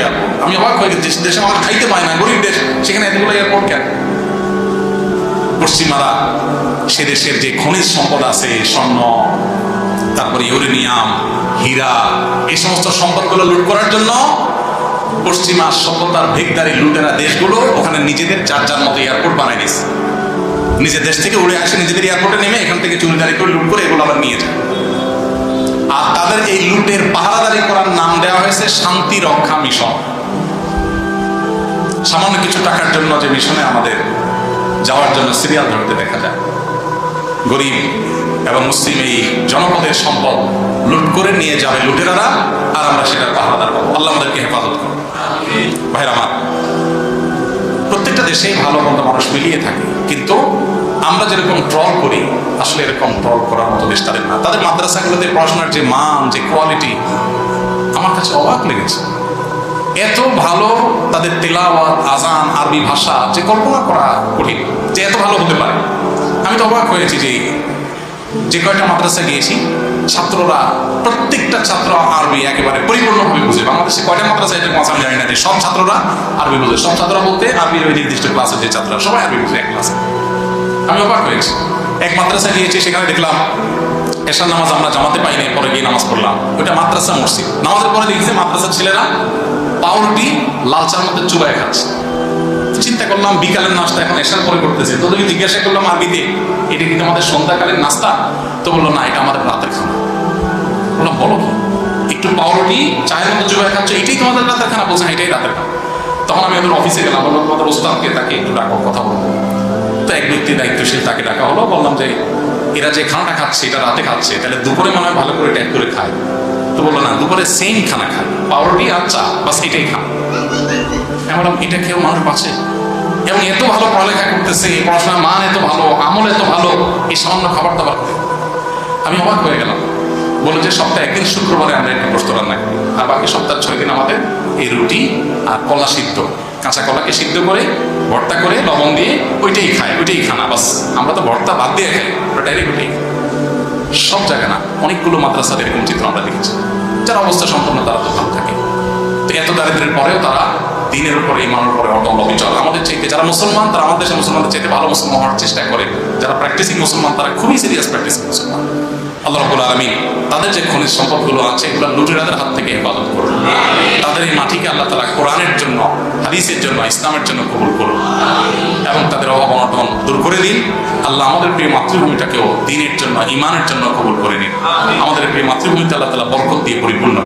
Airport. আমি অবাক হয়ে গেছি, দেশে আমাদের খাইতে পায় না, গরিব দেশ, সেখানে এতগুলো এয়ারপোর্ট কেন? পশ্চিমারা সে দেশের যে খনিজ সম্পদ আছে, স্বর্ণ, তারপরে ইউরেনিয়াম, হীরা, এই সমস্ত সম্পদগুলো লুট করার জন্য পশ্চিমা সভ্যতার ভেগদারি লুটেরা দেশগুলো ওখানে নিজেদের যার যার মতো এয়ারপোর্ট বানাই দিয়েছে। নিজের দেশ থেকে উড়ে আসে, নিজেদের এয়ারপোর্টে নেমে এখান থেকে চুরিদারি করে লুট করে এগুলো আবার নিয়ে যায়। আর তাদের এই লুটের পাহারাদারি করার নাম দেওয়া হয়েছে শান্তি রক্ষা মিশন। সামান্য কিছু টাকার জন্য যে মিশনে আমাদের যাওয়ার জন্য সিরিয়াল ধরতে দেখা যায়, গরিব এবং মুসলিম এই জনপদের সম্পদ লুট করে নিয়ে যাবে লুটেরারা, আর আমরা সেটার পাহারাদার পাবো। আল্লাহ আমাদেরকে হেফাজত করুন। ভাইরা আমার, প্রত্যেকটা দেশেই ভালো মন্দ মানুষ মিলিয়ে থাকে, কিন্তু আমরা যেরকম ট্রল করি আসলে এরকম ট্রল করার মতো দেশ তাদের না। তাদের মাদ্রাসাগুলোতে পড়াশোনার যে মান, যে কোয়ালিটি, আমার কাছে অবাক লেগেছে। এত ভালো তাদের তেলাওয়াত, আজান, আরবি ভাষা, যে কল্পনা করা কঠিন যে এত ভালো হতে পারে। আমি তো অবাক হয়েছি যে কয়টা মাদ্রাসা গিয়েছি, ছাত্ররা, প্রত্যেকটা ছাত্র আরবি একেবারে পরিপূর্ণভাবে বুঝে। বাংলাদেশে কয়টা মাদ্রাসা এটা আমি জানি না যে সব ছাত্ররা আরবি বুঝে। সব ছাত্ররা বলতে আরবির ওই নির্দিষ্ট ক্লাসের যে ছাত্ররা সবাই আরবি বুঝে এক ক্লাসে। আমি অবাক হয়েছি। এক মাদ্রাসা গিয়েছি, সেখানে দেখলাম এশার নামাজ আমরা জামাতে পাইনি, পরে গিয়ে নামাজ পড়লাম। ওইটা মাদ্রাসা মসজিদ। নামাজের পরে দেখেছি মাদ্রাসার ছেলেরা পাউরুটি লাল চার মধ্যে চুবাই খাচ্ছে। চিন্তা করলাম বিকালের নাস্তা এখন এশার পরে করতেছে। তো যদি জিজ্ঞাসা করলাম আরবিতে, এটা কিন্তু আমাদের সন্ধ্যাকালের নাস্তা? তো বললো না, এটা আমাদের রাতের খানা। বললাম বলো কি, একটু পাউরুটি চায়ের মধ্যে চুবাই খাচ্ছ, এটাই তোমাদের রাতের খানা? বলছে এটাই রাতের খানা। তখন আমি ওদের অফিসে গেলাম, বললাম তোমাদের ওস্তাদকে, তাকে একটু ডাকো, কথা বলবো। তো এক ব্যক্তি দায়িত্বশীল, তাকে ডাকা হলো। বললাম যে এরা যে খানাটা খাচ্ছে এটা রাতে খাচ্ছে, তাহলে দুপুরে মনে হয় ভালো করে ট্যাগ করে খায়। তো বললো না, দুপুরে সেম খানা খায়, পাউরুটি আর চা, বাস এটাই খায়। আমি বললাম এটা খেয়েও মানুষ বাঁচে? এবং এত ভালো পড়ালেখা করতেছে, পড়াশোনার মান এত ভালো, আমল এত ভালো, এই সামান্য খাবার দাবার করে। আমি অবাক হয়ে গেলাম। বলে যে সপ্তাহে একদিন শুক্রবারে আমরা একটু গোশত রান্না করি, আর বাকি সপ্তাহ 6 দিন আমাদের এই রুটি আর কলা সিদ্ধ, কাঁচা কলাকে সিদ্ধ করে ভর্তা করে লবণ দিয়ে ওইটাই খায়, ওইটাই খানা। বাস আমরা তো ভর্তা বাদ দিয়ে খাই, ওটা ডাইরেক্ট ওইটাই। সব জায়গা না, অনেকগুলো মাদ্রাসার এরকম চিত্র আমরা দেখেছি। যারা অবস্থা সম্পন্ন তারা তো ভালো থাকে, তো এত দারিদ্রের পরেও তারা দিনের উপরে, ইমানের উপরে অটল অবিচল। আমাদের চাইতে যারা মুসলমান, তারা আমাদের দেশের মুসলমানদের চাইতে ভালো মুসলমান হওয়ার চেষ্টা করে। যারা প্র্যাকটিসিং মুসলমান, তারা খুবই সিরিয়াস প্র্যাকটিসিং মুসলমান। আল্লাহ রাব্বুল আলামিন তাদের যে খনিজ সম্পদগুলো আছে, এগুলো লুটেরাদের হাত থেকে হেফাজত করুন। তাদের এই মাটিকে আল্লাহ তাআলা কোরআনের জন্য, হাদিসের জন্য, ইসলামের জন্য কবুল করুন, এবং তাদের অভাব অনটন দূর করে দিন। আল্লাহ আমাদের প্রিয় মাতৃভূমিটাকেও দ্বীনের জন্য, ঈমানের জন্য কবুল করে নিন। আমাদের প্রিয় মাতৃভূমিতে আল্লাহ তাআলা বরকত দিয়ে পরিপূর্ণ